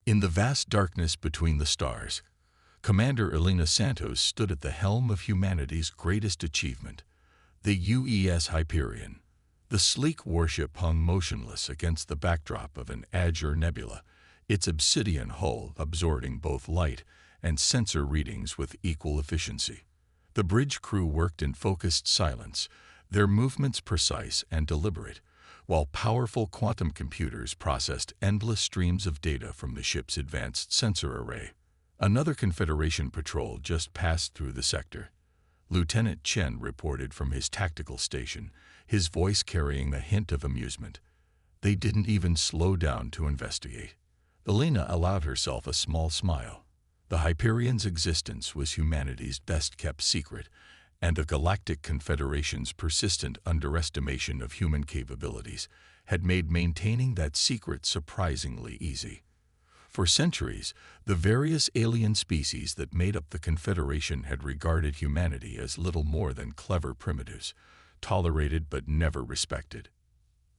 In the vast darkness between the stars, Commander Elena Santos stood at the helm of humanity's greatest achievement, the UES Hyperion. The sleek warship hung motionless against the backdrop of an azure nebula, its obsidian hull absorbing both light and sensor readings with equal efficiency. The bridge crew worked in focused silence, their movements precise and deliberate, while powerful quantum computers processed endless streams of data from the ship's advanced sensor array. Another Confederation patrol just passed through the sector. Lieutenant Chen reported from his tactical station, his voice carrying a hint of amusement. They didn't even slow down to investigate. Elena allowed herself a small smile. The Hyperion's existence was humanity's best-kept secret, and the Galactic Confederation's persistent underestimation of human capabilities had made maintaining that secret surprisingly easy. For centuries, the various alien species that made up the Confederation had regarded humanity as little more than clever primitives, tolerated but never respected.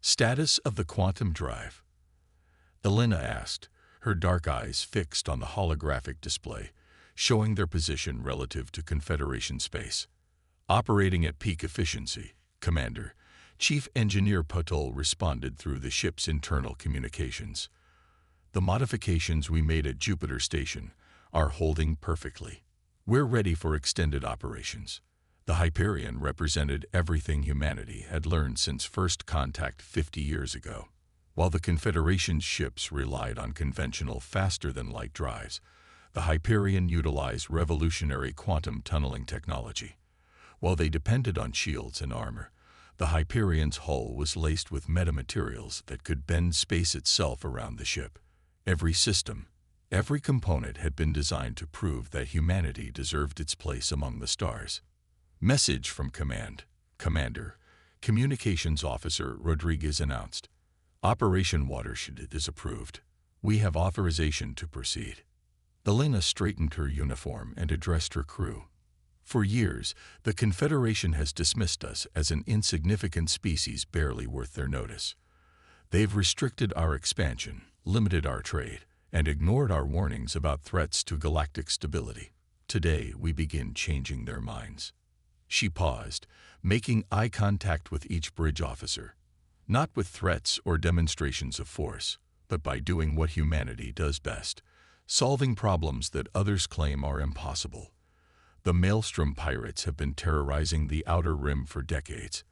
Status of the quantum drive? Elena asked, her dark eyes fixed on the holographic display, showing their position relative to Confederation space. Operating at peak efficiency, Commander. Chief Engineer Patul responded through the ship's internal communications. The modifications we made at Jupiter Station are holding perfectly. We're ready for extended operations. The Hyperion represented everything humanity had learned since first contact 50 years ago. While the Confederation's ships relied on conventional faster-than-light drives, the Hyperion utilized revolutionary quantum tunneling technology. While they depended on shields and armor, the Hyperion's hull was laced with metamaterials that could bend space itself around the ship. Every system, every component had been designed to prove that humanity deserved its place among the stars. Message from Command. Commander, Communications Officer Rodriguez announced. Operation Watershed is approved. We have authorization to proceed. Elena straightened her uniform and addressed her crew. For years, the Confederation has dismissed us as an insignificant species barely worth their notice. They've restricted our expansion, limited our trade, and ignored our warnings about threats to galactic stability. Today, we begin changing their minds. She paused, making eye contact with each bridge officer. Not with threats or demonstrations of force, but by doing what humanity does best, solving problems that others claim are impossible. The Maelstrom pirates have been terrorizing the Outer Rim for decades.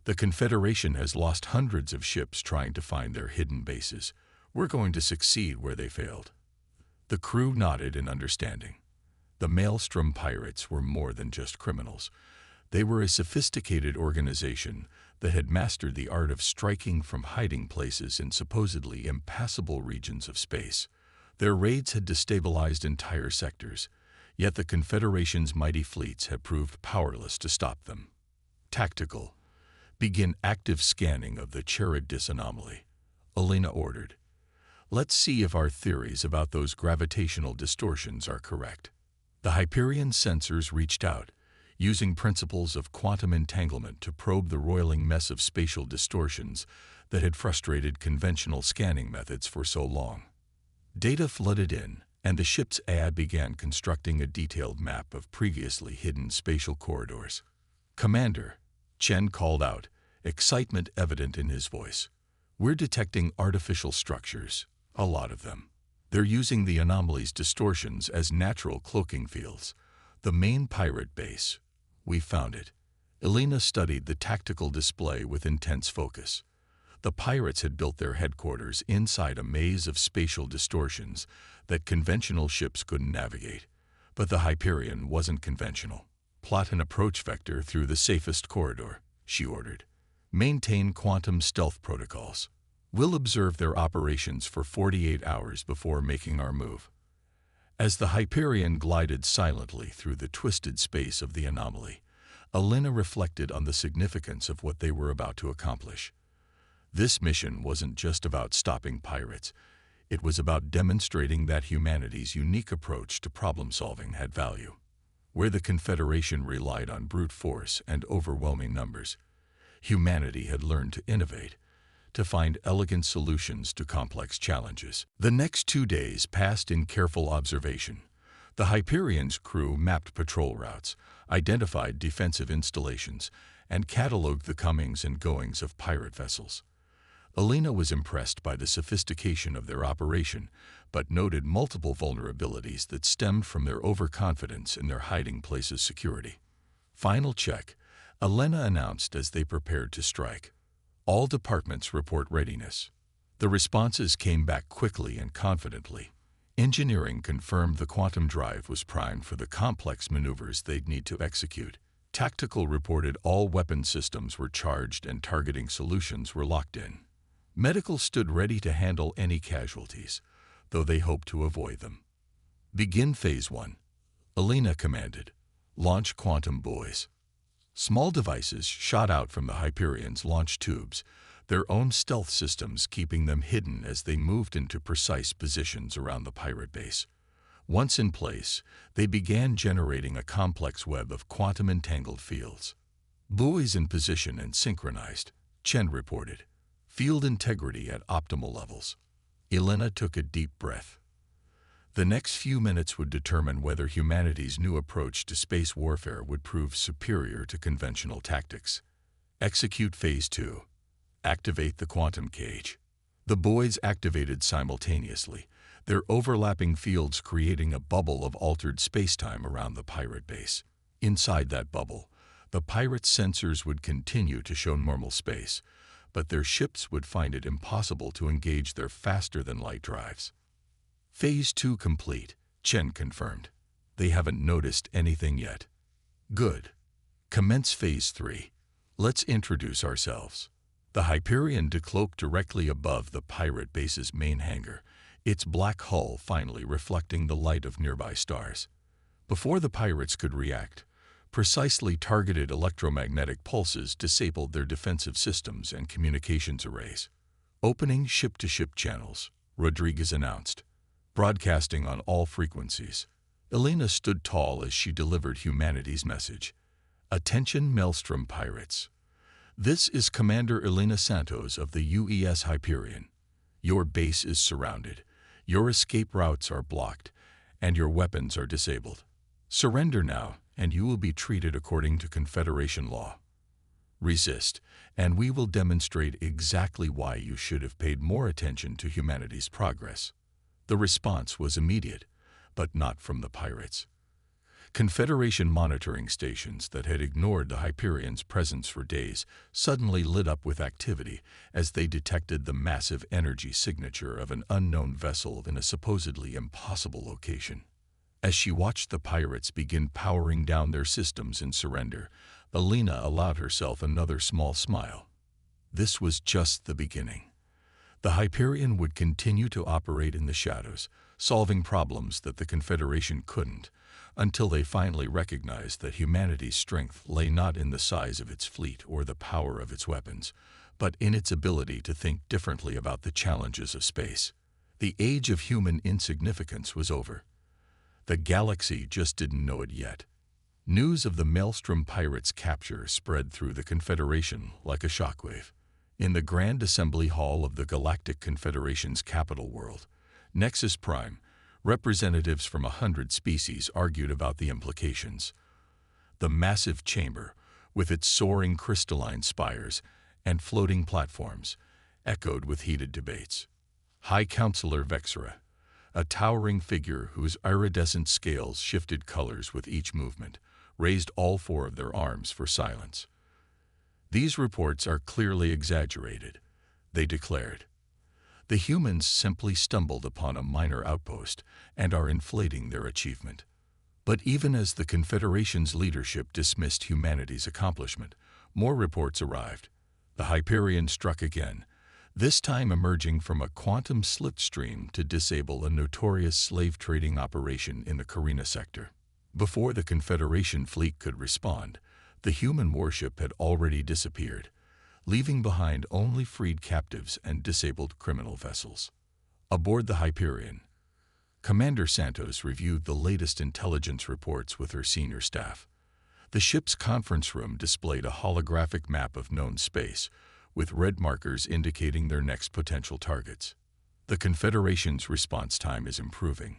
The Confederation has lost hundreds of ships trying to find their hidden bases. We're going to succeed where they failed. The crew nodded in understanding. The Maelstrom pirates were more than just criminals. They were a sophisticated organization that had mastered the art of striking from hiding places in supposedly impassable regions of space. Their raids had destabilized entire sectors, yet the Confederation's mighty fleets had proved powerless to stop them. Tactical. Begin active scanning of the Charybdis anomaly, Elena ordered. Let's see if our theories about those gravitational distortions are correct. The Hyperion sensors reached out, using principles of quantum entanglement to probe the roiling mess of spatial distortions that had frustrated conventional scanning methods for so long. Data flooded in, and the ship's AI began constructing a detailed map of previously hidden spatial corridors. Commander, Chen called out, excitement evident in his voice. We're detecting artificial structures, a lot of them. They're using the anomaly's distortions as natural cloaking fields. The main pirate base. We found it. Elena studied the tactical display with intense focus. The pirates had built their headquarters inside a maze of spatial distortions that conventional ships couldn't navigate. But the Hyperion wasn't conventional. Plot an approach vector through the safest corridor, she ordered. Maintain quantum stealth protocols. We'll observe their operations for 48 hours before making our move. As the Hyperion glided silently through the twisted space of the anomaly, Elena reflected on the significance of what they were about to accomplish. This mission wasn't just about stopping pirates. It was about demonstrating that humanity's unique approach to problem-solving had value. Where the Confederation relied on brute force and overwhelming numbers, humanity had learned to innovate, to find elegant solutions to complex challenges. The next 2 days passed in careful observation. The Hyperion's crew mapped patrol routes, identified defensive installations, and cataloged the comings and goings of pirate vessels. Alina was impressed by the sophistication of their operation, but noted multiple vulnerabilities that stemmed from their overconfidence in their hiding place's security. Final check, Alina announced as they prepared to strike. All departments report readiness. The responses came back quickly and confidently. Engineering confirmed the quantum drive was primed for the complex maneuvers they'd need to execute. Tactical reported all weapon systems were charged and targeting solutions were locked in. Medical stood ready to handle any casualties, though they hoped to avoid them. Begin Phase 1, Alina commanded. Launch quantum buoys. Small devices shot out from the Hyperion's launch tubes, their own stealth systems keeping them hidden as they moved into precise positions around the pirate base. Once in place, they began generating a complex web of quantum-entangled fields. Buoys in position and synchronized, Chen reported. Field integrity at optimal levels. Alina took a deep breath. The next few minutes would determine whether humanity's new approach to space warfare would prove superior to conventional tactics. Execute Phase 2. Activate the quantum cage. The buoys activated simultaneously, their overlapping fields creating a bubble of altered spacetime around the pirate base. Inside that bubble, the pirates' sensors would continue to show normal space, but their ships would find it impossible to engage their faster-than-light drives. Phase 2 complete, Chen confirmed. They haven't noticed anything yet. Good. Commence Phase 3. Let's introduce ourselves. The Hyperion decloaked directly above the pirate base's main hangar, its black hull finally reflecting the light of nearby stars. Before the pirates could react, precisely targeted electromagnetic pulses disabled their defensive systems and communications arrays. Opening ship-to-ship channels, Rodriguez announced. Broadcasting on all frequencies. Alina stood tall as she delivered humanity's message. Attention Maelstrom pirates. This is Commander Alina Santos of the UES Hyperion. Your base is surrounded. Your escape routes are blocked, and your weapons are disabled. Surrender now, and you will be treated according to Confederation law. Resist, and we will demonstrate exactly why you should have paid more attention to humanity's progress. The response was immediate, but not from the pirates. Confederation monitoring stations that had ignored the Hyperion's presence for days suddenly lit up with activity as they detected the massive energy signature of an unknown vessel in a supposedly impossible location. As she watched the pirates begin powering down their systems in surrender, Alina allowed herself another small smile. This was just the beginning. The Hyperion would continue to operate in the shadows, solving problems that the Confederation couldn't, until they finally recognized that humanity's strength lay not in the size of its fleet or the power of its weapons, but in its ability to think differently about the challenges of space. The age of human insignificance was over. The galaxy just didn't know it yet. News of the Maelstrom pirates' capture spread through the Confederation like a shockwave. In the Grand Assembly Hall of the Galactic Confederation's capital world, Nexus Prime, representatives from 100 species argued about the implications. The massive chamber, with its soaring crystalline spires and floating platforms, echoed with heated debates. High Counselor Vexera, a towering figure whose iridescent scales shifted colors with each movement, raised all 4 of their arms for silence. These reports are clearly exaggerated, they declared. The humans simply stumbled upon a minor outpost and are inflating their achievement. But even as the Confederation's leadership dismissed humanity's accomplishment, more reports arrived. The Hyperion struck again, this time emerging from a quantum slipstream to disable a notorious slave-trading operation in the Carina sector. Before the Confederation fleet could respond, the human warship had already disappeared, leaving behind only freed captives and disabled criminal vessels. Aboard the Hyperion, Commander Santos reviewed the latest intelligence reports with her senior staff. The ship's conference room displayed a holographic map of known space, with red markers indicating their next potential targets. The Confederation's response time is improving,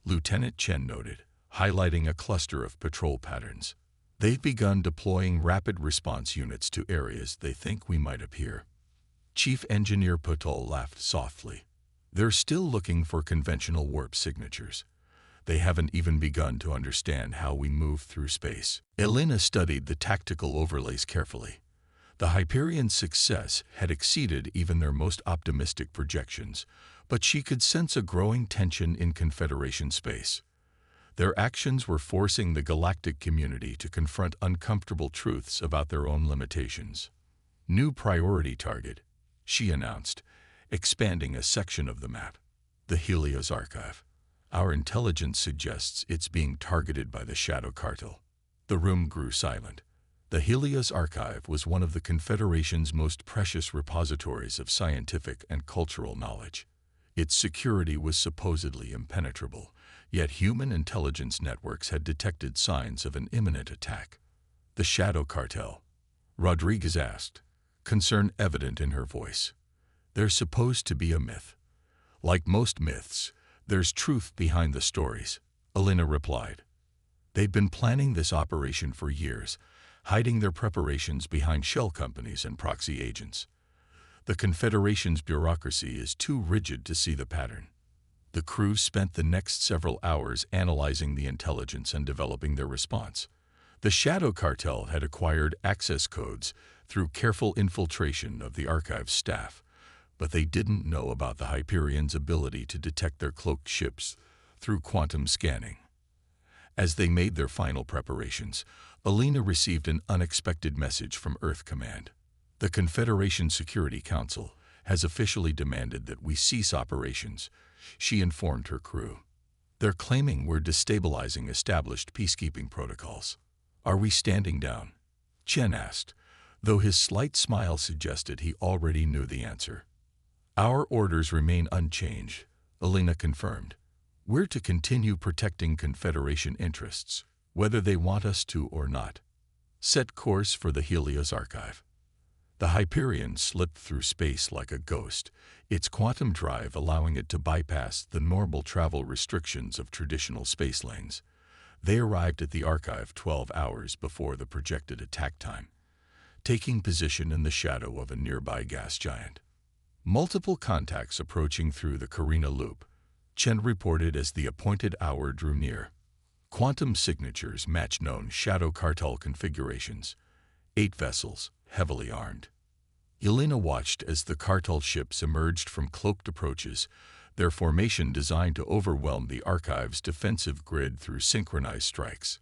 Lieutenant Chen noted, highlighting a cluster of patrol patterns. They've begun deploying rapid response units to areas they think we might appear. Chief Engineer Patel laughed softly. They're still looking for conventional warp signatures. They haven't even begun to understand how we move through space. Elena studied the tactical overlays carefully. The Hyperion's success had exceeded even their most optimistic projections, but she could sense a growing tension in Confederation space. Their actions were forcing the galactic community to confront uncomfortable truths about their own limitations. New priority target, she announced, expanding a section of the map. The Helios Archive. Our intelligence suggests it's being targeted by the Shadow Cartel. The room grew silent. The Helios Archive was one of the Confederation's most precious repositories of scientific and cultural knowledge. Its security was supposedly impenetrable, yet human intelligence networks had detected signs of an imminent attack. The Shadow Cartel? Rodriguez asked, concern evident in her voice. They're supposed to be a myth. Like most myths, there's truth behind the stories, Elena replied. They've been planning this operation for years, hiding their preparations behind shell companies and proxy agents. The Confederation's bureaucracy is too rigid to see the pattern. The crew spent the next several hours analyzing the intelligence and developing their response. The Shadow Cartel had acquired access codes through careful infiltration of the archive's staff, but they didn't know about the Hyperion's ability to detect their cloaked ships through quantum scanning. As they made their final preparations, Elena received an unexpected message from Earth Command. The Confederation Security Council has officially demanded that we cease operations, she informed her crew. They're claiming we're destabilizing established peacekeeping protocols. Are we standing down? Chen asked, though his slight smile suggested he already knew the answer. Our orders remain unchanged, Elena confirmed. We're to continue protecting Confederation interests, whether they want us to or not. Set course for the Helios Archive. The Hyperion slipped through space like a ghost, its quantum drive allowing it to bypass the normal travel restrictions of traditional space lanes. They arrived at the Archive 12 hours before the projected attack time, taking position in the shadow of a nearby gas giant. Multiple contacts approaching through the Carina loop, Chen reported as the appointed hour drew near. Quantum signatures match known Shadow Cartel configurations. 8 vessels, heavily armed. Elena watched as the cartel ships emerged from cloaked approaches, their formation designed to overwhelm the Archive's defensive grid through synchronized strikes.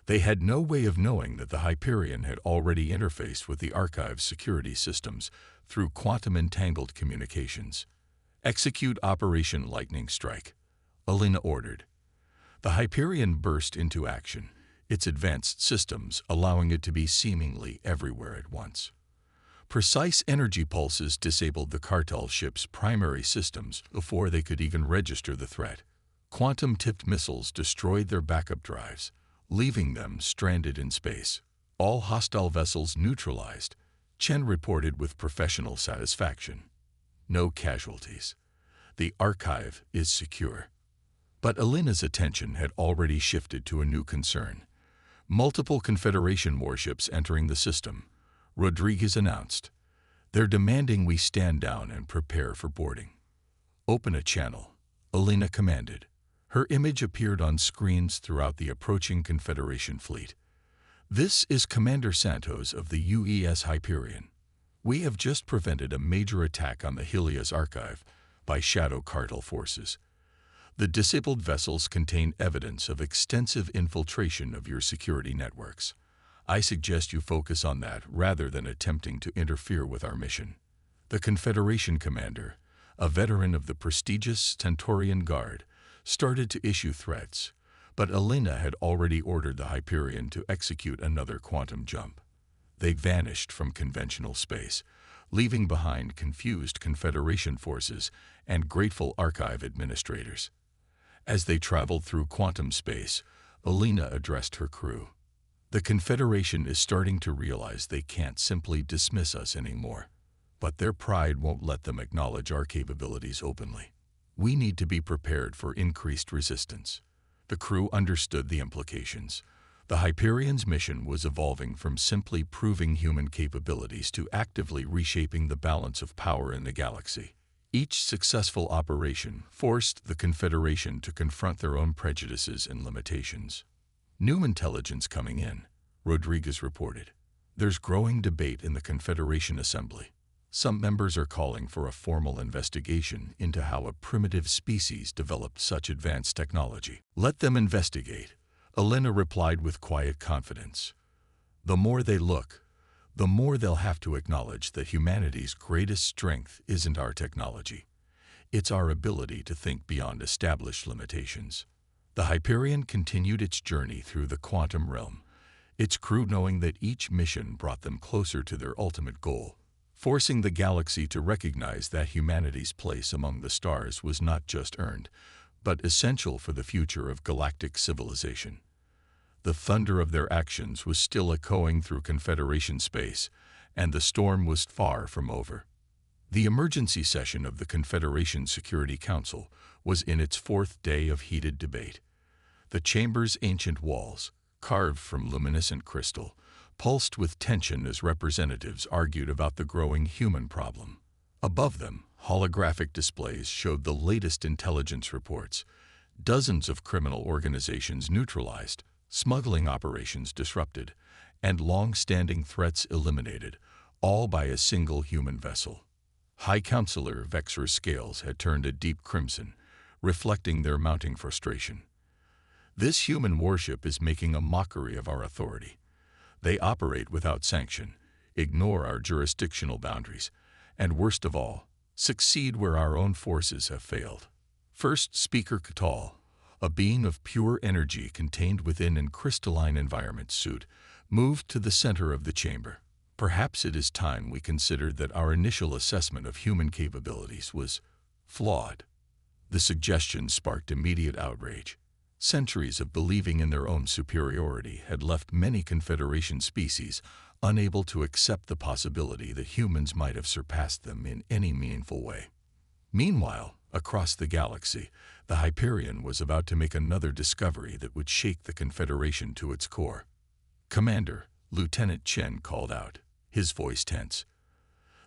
They had no way of knowing that the Hyperion had already interfaced with the Archive's security systems through quantum-entangled communications. Execute Operation Lightning Strike, Elena ordered. The Hyperion burst into action, its advanced systems allowing it to be seemingly everywhere at once. Precise energy pulses disabled the cartel ship's primary systems before they could even register the threat. Quantum-tipped missiles destroyed their backup drives, leaving them stranded in space. All hostile vessels neutralized, Chen reported with professional satisfaction. No casualties. The Archive is secure. But Elena's attention had already shifted to a new concern. Multiple Confederation warships entering the system, Rodriguez announced. They're demanding we stand down and prepare for boarding. Open a channel, Elena commanded. Her image appeared on screens throughout the approaching Confederation fleet. This is Commander Santos of the UES Hyperion. We have just prevented a major attack on the Helios Archive by Shadow Cartel forces. The disabled vessels contain evidence of extensive infiltration of your security networks. I suggest you focus on that rather than attempting to interfere with our mission. The Confederation commander, a veteran of the prestigious Centaurian Guard, started to issue threats, but Elena had already ordered the Hyperion to execute another quantum jump. They vanished from conventional space, leaving behind confused Confederation forces and grateful Archive administrators. As they traveled through quantum space, Elena addressed her crew. The Confederation is starting to realize they can't simply dismiss us anymore. But their pride won't let them acknowledge our capabilities openly. We need to be prepared for increased resistance. The crew understood the implications. The Hyperion's mission was evolving from simply proving human capabilities to actively reshaping the balance of power in the galaxy. Each successful operation forced the Confederation to confront their own prejudices and limitations. New intelligence coming in, Rodriguez reported. There's growing debate in the Confederation Assembly. Some members are calling for a formal investigation into how a primitive species developed such advanced technology. Let them investigate, Elena replied with quiet confidence. The more they look, the more they'll have to acknowledge that humanity's greatest strength isn't our technology. It's our ability to think beyond established limitations. The Hyperion continued its journey through the quantum realm, its crew knowing that each mission brought them closer to their ultimate goal, forcing the galaxy to recognize that humanity's place among the stars was not just earned, but essential for the future of galactic civilization. The thunder of their actions was still echoing through Confederation space, and the storm was far from over. The emergency session of the Confederation Security Council was in its fourth day of heated debate. The chamber's ancient walls, carved from luminescent crystal, pulsed with tension as representatives argued about the growing human problem. Above them, holographic displays showed the latest intelligence reports. Dozens of criminal organizations neutralized, smuggling operations disrupted, and long-standing threats eliminated, all by a single human vessel. High Counselor Vexor's scales had turned a deep crimson, reflecting their mounting frustration. This human warship is making a mockery of our authority. They operate without sanction, ignore our jurisdictional boundaries, and worst of all, succeed where our own forces have failed. First Speaker Catal, a being of pure energy contained within an crystalline environment suit, moved to the center of the chamber. Perhaps it is time we considered that our initial assessment of human capabilities was flawed. The suggestion sparked immediate outrage. Centuries of believing in their own superiority had left many Confederation species unable to accept the possibility that humans might have surpassed them in any meaningful way. Meanwhile, across the galaxy, the Hyperion was about to make another discovery that would shake the Confederation to its core. "Commander," Lieutenant Chen called out, his voice tense.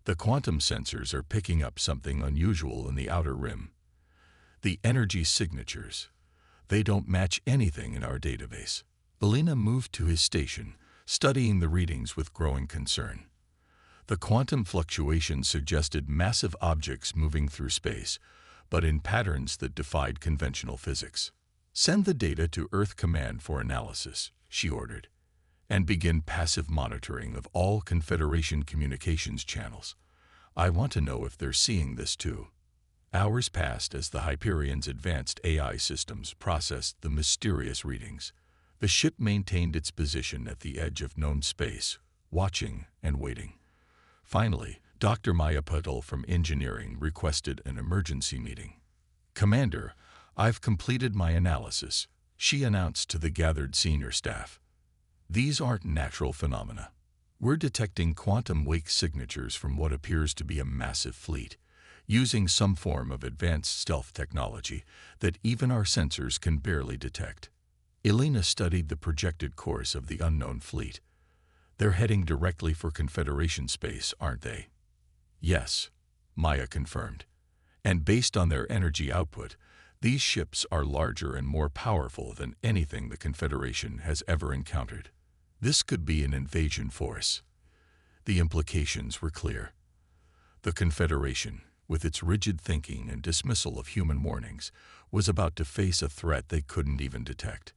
"The quantum sensors are picking up something unusual in the outer rim. The energy signatures. They don't match anything in our database." Elena moved to his station, studying the readings with growing concern. The quantum fluctuations suggested massive objects moving through space, but in patterns that defied conventional physics. "Send the data to Earth Command for analysis," she ordered, "and begin passive monitoring of all Confederation communications channels. I want to know if they're seeing this too." Hours passed as the Hyperion's advanced AI systems processed the mysterious readings. The ship maintained its position at the edge of known space, watching and waiting. Finally, Dr. Maya Patel from Engineering requested an emergency meeting. "Commander, I've completed my analysis," she announced to the gathered senior staff. "These aren't natural phenomena. We're detecting quantum wake signatures from what appears to be a massive fleet, using some form of advanced stealth technology that even our sensors can barely detect." Elena studied the projected course of the unknown fleet. "They're heading directly for Confederation space, aren't they?" "Yes," Maya confirmed. "And based on their energy output, these ships are larger and more powerful than anything the Confederation has ever encountered. This could be an invasion force." The implications were clear. The Confederation, with its rigid thinking and dismissal of human warnings, was about to face a threat they couldn't even detect.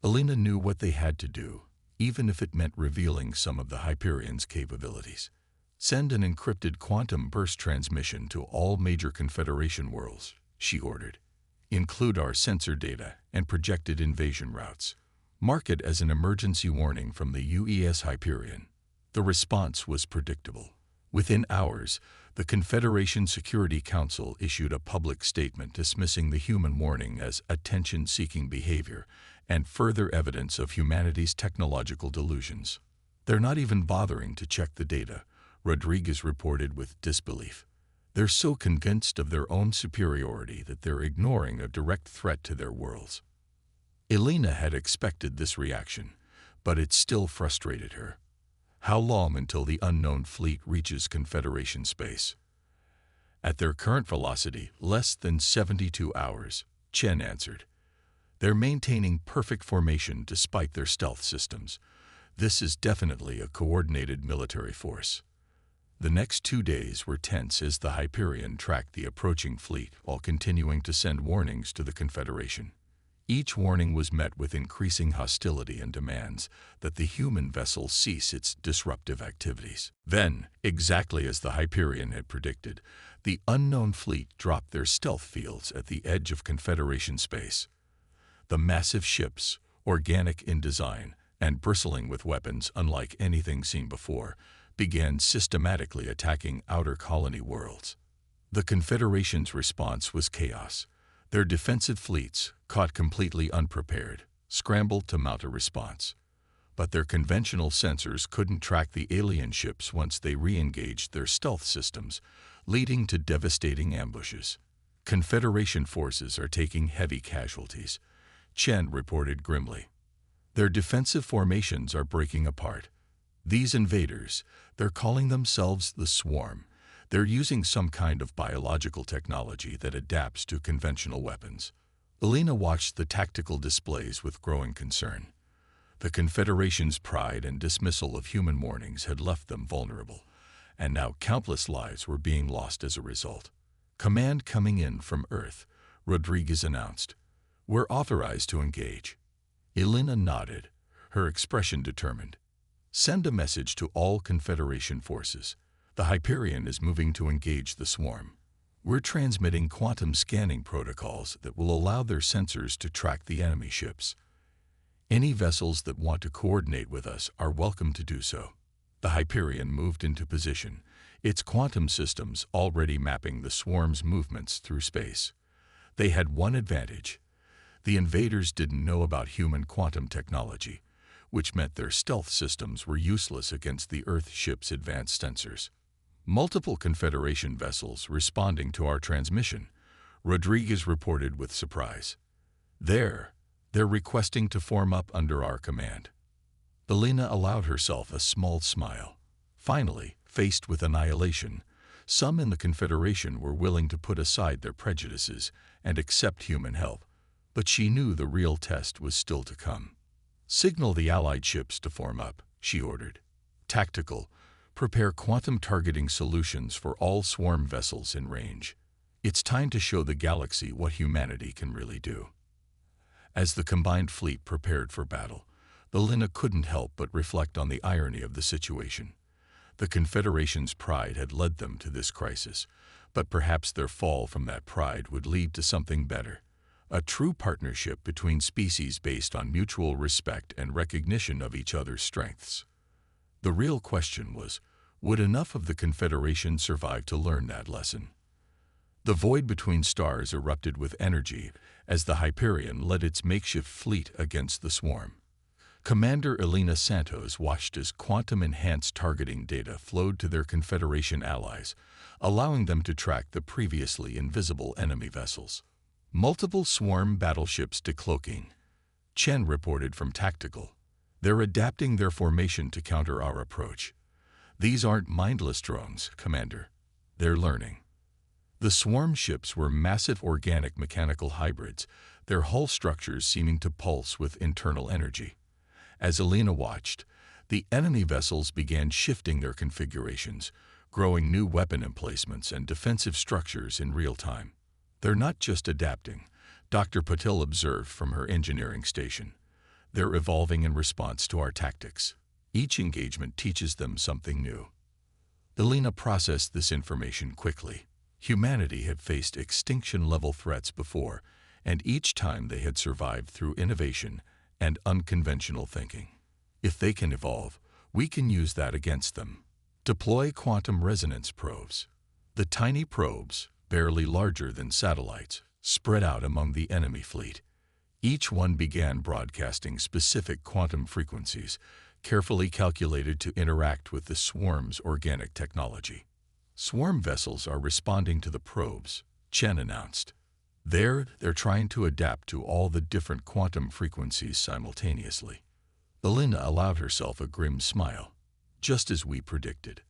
Elena knew what they had to do, even if it meant revealing some of the Hyperion's capabilities. "Send an encrypted quantum burst transmission to all major Confederation worlds," she ordered. "Include our sensor data and projected invasion routes. Mark it as an emergency warning from the UES Hyperion." The response was predictable. Within hours, the Confederation Security Council issued a public statement dismissing the human warning as attention-seeking behavior and further evidence of humanity's technological delusions. "They're not even bothering to check the data," Rodriguez reported with disbelief. They're so convinced of their own superiority that they're ignoring a direct threat to their worlds. Elena had expected this reaction, but it still frustrated her. How long until the unknown fleet reaches Confederation space? At their current velocity, less than 72 hours, Chen answered. They're maintaining perfect formation despite their stealth systems. This is definitely a coordinated military force. The next 2 days were tense as the Hyperion tracked the approaching fleet while continuing to send warnings to the Confederation. Each warning was met with increasing hostility and demands that the human vessel cease its disruptive activities. Then, exactly as the Hyperion had predicted, the unknown fleet dropped their stealth fields at the edge of Confederation space. The massive ships, organic in design and bristling with weapons unlike anything seen before, began systematically attacking outer colony worlds. The Confederation's response was chaos. Their defensive fleets, caught completely unprepared, scrambled to mount a response. But their conventional sensors couldn't track the alien ships once they re-engaged their stealth systems, leading to devastating ambushes. Confederation forces are taking heavy casualties, Chen reported grimly. Their defensive formations are breaking apart. These invaders, they're calling themselves the Swarm. They're using some kind of biological technology that adapts to conventional weapons. Elena watched the tactical displays with growing concern. The Confederation's pride and dismissal of human warnings had left them vulnerable, and now countless lives were being lost as a result. Command coming in from Earth, Rodriguez announced. We're authorized to engage. Elena nodded, her expression determined. Send a message to all Confederation forces. The Hyperion is moving to engage the Swarm. We're transmitting quantum scanning protocols that will allow their sensors to track the enemy ships. Any vessels that want to coordinate with us are welcome to do so. The Hyperion moved into position, its quantum systems already mapping the Swarm's movements through space. They had one advantage. The invaders didn't know about human quantum technology, which meant their stealth systems were useless against the Earth ship's advanced sensors. Multiple Confederation vessels responding to our transmission, Rodriguez reported with surprise. They're requesting to form up under our command. Elena allowed herself a small smile. Finally, faced with annihilation, some in the Confederation were willing to put aside their prejudices and accept human help, but she knew the real test was still to come. Signal the Allied ships to form up, she ordered. Tactical, prepare quantum targeting solutions for all Swarm vessels in range. It's time to show the galaxy what humanity can really do. As the combined fleet prepared for battle, Elena couldn't help but reflect on the irony of the situation. The Confederation's pride had led them to this crisis, but perhaps their fall from that pride would lead to something better. A true partnership between species based on mutual respect and recognition of each other's strengths. The real question was, would enough of the Confederation survive to learn that lesson? The void between stars erupted with energy as the Hyperion led its makeshift fleet against the Swarm. Commander Elena Santos watched as quantum-enhanced targeting data flowed to their Confederation allies, allowing them to track the previously invisible enemy vessels. Multiple Swarm battleships decloaking, Chen reported from Tactical. They're adapting their formation to counter our approach. These aren't mindless drones, Commander. They're learning. The Swarm ships were massive organic mechanical hybrids, their hull structures seeming to pulse with internal energy. As Elena watched, the enemy vessels began shifting their configurations, growing new weapon emplacements and defensive structures in real time. They're not just adapting, Dr. Patil observed from her engineering station. They're evolving in response to our tactics. Each engagement teaches them something new. Elena processed this information quickly. Humanity had faced extinction-level threats before, and each time they had survived through innovation and unconventional thinking. If they can evolve, we can use that against them. Deploy quantum resonance probes. The tiny probes, barely larger than satellites, spread out among the enemy fleet. Each one began broadcasting specific quantum frequencies, carefully calculated to interact with the swarm's organic technology. Swarm vessels are responding to the probes, Chen announced. They're trying to adapt to all the different quantum frequencies simultaneously. Elena allowed herself a grim smile. Just as we predicted.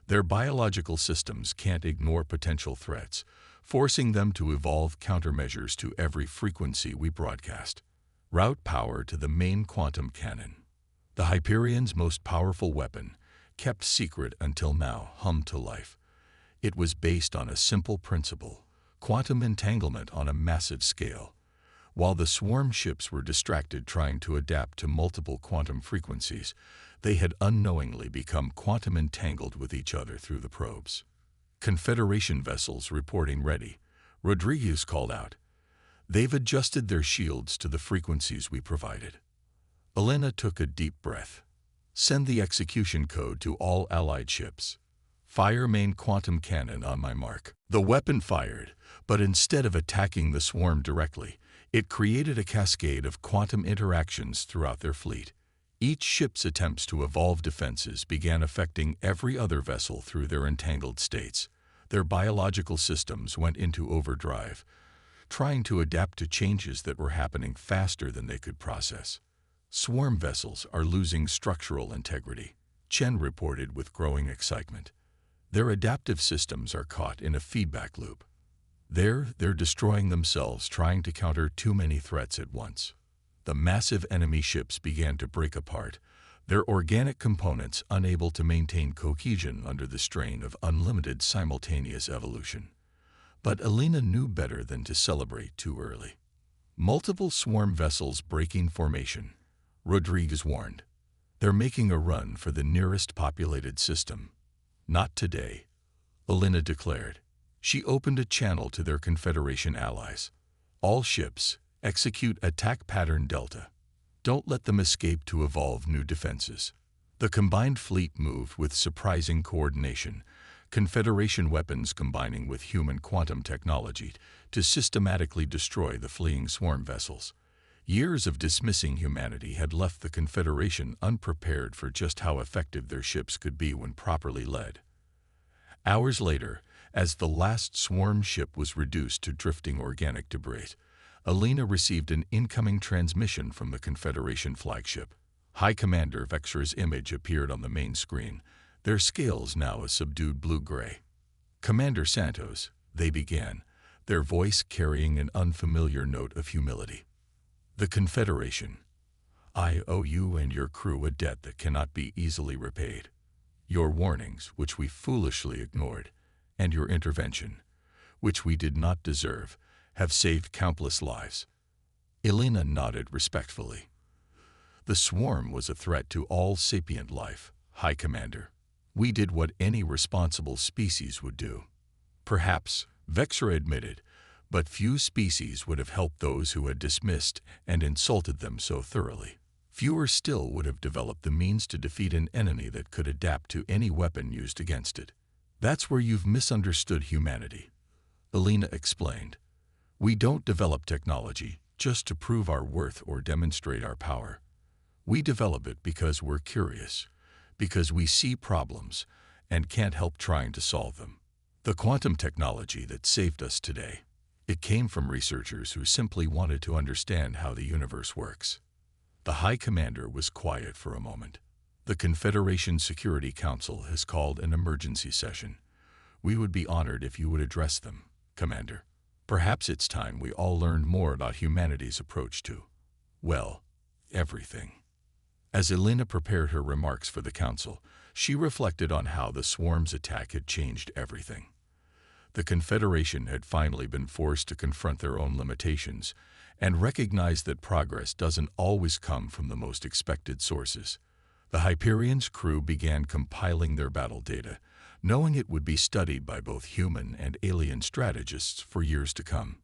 Their biological systems can't ignore potential threats, forcing them to evolve countermeasures to every frequency we broadcast. Route power to the main quantum cannon. The Hyperion's most powerful weapon, kept secret until now, hummed to life. It was based on a simple principle, quantum entanglement on a massive scale. While the swarm ships were distracted trying to adapt to multiple quantum frequencies, they had unknowingly become quantum entangled with each other through the probes. Confederation vessels reporting ready, Rodriguez called out. They've adjusted their shields to the frequencies we provided. Elena took a deep breath. Send the execution code to all allied ships. Fire main quantum cannon on my mark. The weapon fired, but instead of attacking the swarm directly, it created a cascade of quantum interactions throughout their fleet. Each ship's attempts to evolve defenses began affecting every other vessel through their entangled states. Their biological systems went into overdrive, trying to adapt to changes that were happening faster than they could process. Swarm vessels are losing structural integrity, Chen reported with growing excitement. Their adaptive systems are caught in a feedback loop. They're destroying themselves trying to counter too many threats at once. The massive enemy ships began to break apart, their organic components unable to maintain cohesion under the strain of unlimited simultaneous evolution. But Elena knew better than to celebrate too early. Multiple swarm vessels breaking formation, Rodriguez warned. They're making a run for the nearest populated system. Not today, Elena declared. She opened a channel to their Confederation allies. All ships, execute attack pattern Delta. Don't let them escape to evolve new defenses. The combined fleet moved with surprising coordination, Confederation weapons combining with human quantum technology to systematically destroy the fleeing swarm vessels. Years of dismissing humanity had left the Confederation unprepared for just how effective their ships could be when properly led. Hours later, as the last swarm ship was reduced to drifting organic debris, Elena received an incoming transmission from the Confederation flagship. High Commander Vexra's image appeared on the main screen, their scales now a subdued blue-gray. Commander Santos, they began, their voice carrying an unfamiliar note of humility. The Confederation. I owe you and your crew a debt that cannot be easily repaid. Your warnings, which we foolishly ignored, and your intervention, which we did not deserve, have saved countless lives. Elena nodded respectfully. The swarm was a threat to all sapient life, High Commander. We did what any responsible species would do. Perhaps, Vexra admitted, but few species would have helped those who had dismissed and insulted them so thoroughly. Fewer still would have developed the means to defeat an enemy that could adapt to any weapon used against it. That's where you've misunderstood humanity, Elena explained. We don't develop technology just to prove our worth or demonstrate our power. We develop it because we're curious, because we see problems and can't help trying to solve them. The quantum technology that saved us today, it came from researchers who simply wanted to understand how the universe works. The High Commander was quiet for a moment. The Confederation Security Council has called an emergency session. We would be honored if you would address them, Commander. Perhaps it's time we all learned more about humanity's approach to, well, everything. As Elena prepared her remarks for the Council, she reflected on how the swarm's attack had changed everything. The Confederation had finally been forced to confront their own limitations and recognize that progress doesn't always come from the most expected sources. The Hyperion's crew began compiling their battle data, knowing it would be studied by both human and alien strategists for years to come.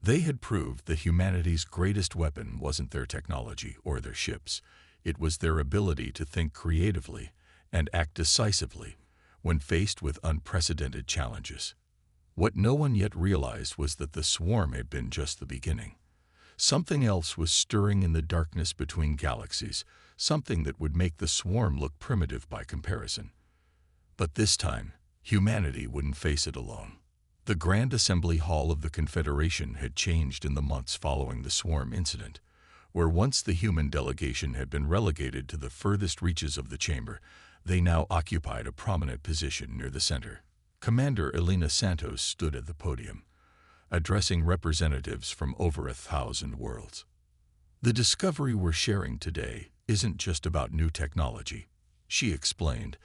They had proved that humanity's greatest weapon wasn't their technology or their ships. It was their ability to think creatively and act decisively when faced with unprecedented challenges. What no one yet realized was that the swarm had been just the beginning. Something else was stirring in the darkness between galaxies, something that would make the swarm look primitive by comparison. But this time, humanity wouldn't face it alone. The Grand Assembly Hall of the Confederation had changed in the months following the swarm incident. Where once the human delegation had been relegated to the furthest reaches of the chamber, they now occupied a prominent position near the center. Commander Elena Santos stood at the podium, addressing representatives from over 1,000 worlds. "The discovery we're sharing today isn't just about new technology," she explained,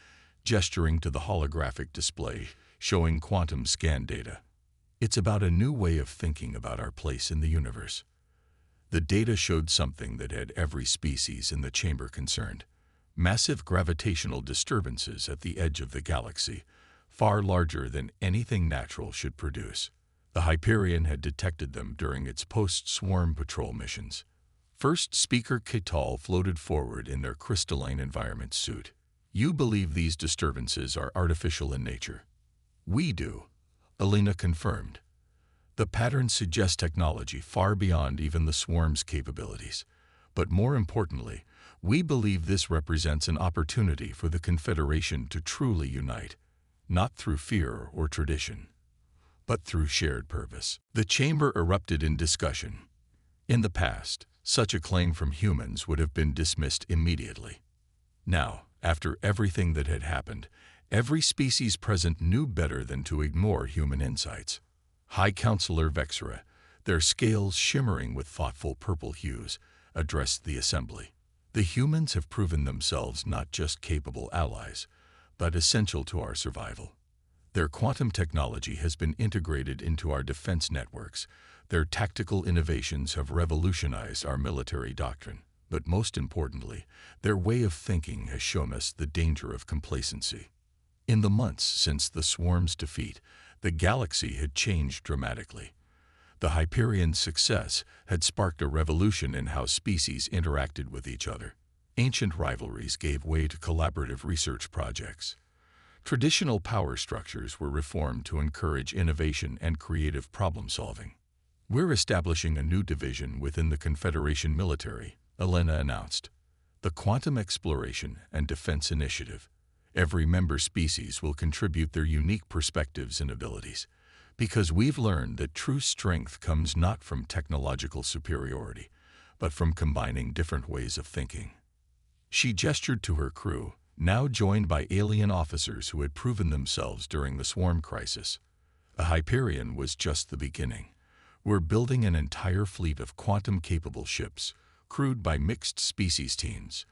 gesturing to the holographic display showing quantum scan data. "It's about a new way of thinking about our place in the universe." The data showed something that had every species in the chamber concerned: massive gravitational disturbances at the edge of the galaxy, far larger than anything natural should produce. The Hyperion had detected them during its post-swarm patrol missions. First Speaker Ketal floated forward in their crystalline environment suit. "You believe these disturbances are artificial in nature?" "We do," Elena confirmed. "The patterns suggest technology far beyond even the swarm's capabilities. But more importantly, we believe this represents an opportunity for the Confederation to truly unite, not through fear or tradition, but through shared purpose." The chamber erupted in discussion. In the past, such a claim from humans would have been dismissed immediately. Now, after everything that had happened, every species present knew better than to ignore human insights. High Counselor Vexera, their scales shimmering with thoughtful purple hues, addressed the assembly. "The humans have proven themselves not just capable allies, but essential to our survival. Their quantum technology has been integrated into our defense networks. Their tactical innovations have revolutionized our military doctrine. But most importantly, their way of thinking has shown us the danger of complacency." In the months since the swarm's defeat, the galaxy had changed dramatically. The Hyperion's success had sparked a revolution in how species interacted with each other. Ancient rivalries gave way to collaborative research projects. Traditional power structures were reformed to encourage innovation and creative problem-solving. "We're establishing a new division within the Confederation military," Elena announced. "The Quantum Exploration and Defense Initiative. Every member species will contribute their unique perspectives and abilities, because we've learned that true strength comes not from technological superiority, but from combining different ways of thinking." She gestured to her crew, now joined by alien officers who had proven themselves during the swarm crisis. "The Hyperion was just the beginning. We're building an entire fleet of quantum-capable ships, crewed by mixed-species teams.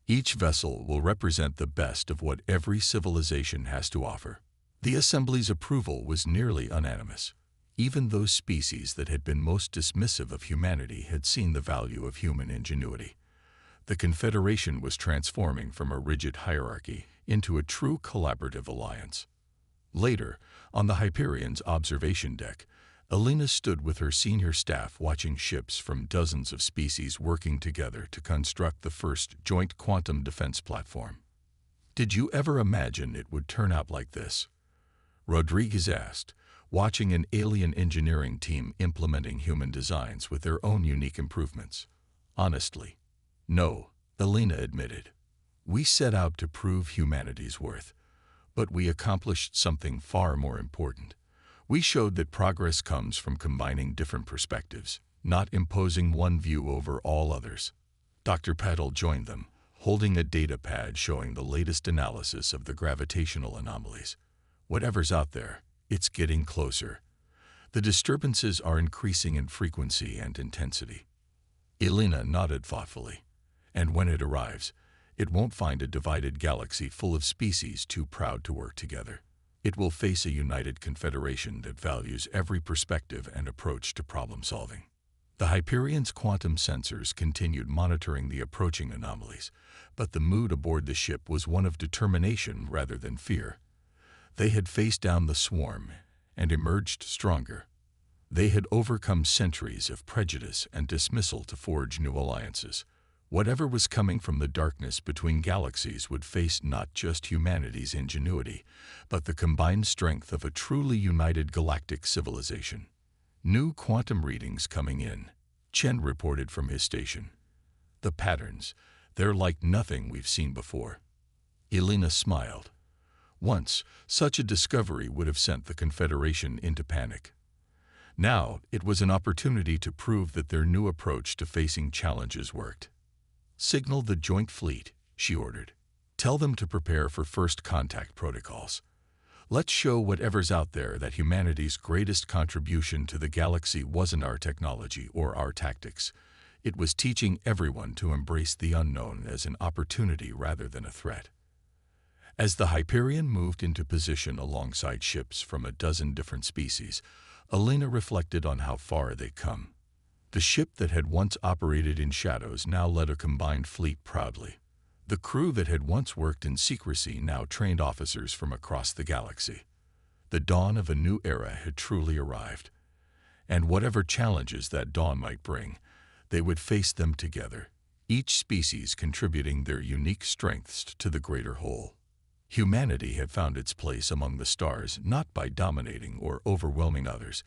Each vessel will represent the best of what every civilization has to offer." The Assembly's approval was nearly unanimous. Even those species that had been most dismissive of humanity had seen the value of human ingenuity. The Confederation was transforming from a rigid hierarchy into a true collaborative alliance. Later, on the Hyperion's observation deck, Elena stood with her senior staff watching ships from dozens of species working together to construct the first joint quantum defense platform. "Did you ever imagine it would turn out like this?" Rodriguez asked, watching an alien engineering team implementing human designs with their own unique improvements. "Honestly, no," Elena admitted. "We set out to prove humanity's worth, but we accomplished something far more important. We showed that progress comes from combining different perspectives, not imposing one view over all others." Dr. Patel joined them, holding a data pad showing the latest analysis of the gravitational anomalies. "Whatever's out there, it's getting closer. The disturbances are increasing in frequency and intensity." Elena nodded thoughtfully. "And when it arrives, it won't find a divided galaxy full of species too proud to work together. It will face a united confederation that values every perspective and approach to problem-solving." The Hyperion's quantum sensors continued monitoring the approaching anomalies, but the mood aboard the ship was one of determination rather than fear. They had faced down the swarm and emerged stronger. They had overcome centuries of prejudice and dismissal to forge new alliances. Whatever was coming from the darkness between galaxies would face not just humanity's ingenuity, but the combined strength of a truly united galactic civilization. "New quantum readings coming in," Chen reported from his station. "The patterns, They're like nothing we've seen before." Elena smiled. Once, such a discovery would have sent the Confederation into panic. Now, it was an opportunity to prove that their new approach to facing challenges worked. "Signal the Joint Fleet," she ordered. "Tell them to prepare for first contact protocols. Let's show whatever's out there that humanity's greatest contribution to the galaxy wasn't our technology or our tactics. It was teaching everyone to embrace the unknown as an opportunity rather than a threat." As the Hyperion moved into position alongside ships from a dozen different species, Elena reflected on how far they'd come. The ship that had once operated in shadows now led a combined fleet proudly. The crew that had once worked in secrecy now trained officers from across the galaxy. The dawn of a new era had truly arrived. And whatever challenges that dawn might bring, they would face them together, each species contributing their unique strengths to the greater whole. Humanity had found its place among the stars not by dominating or overwhelming others,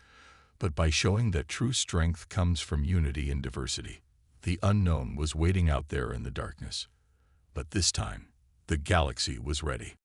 but by showing that true strength comes from unity and diversity. The unknown was waiting out there in the darkness. But this time, the galaxy was ready.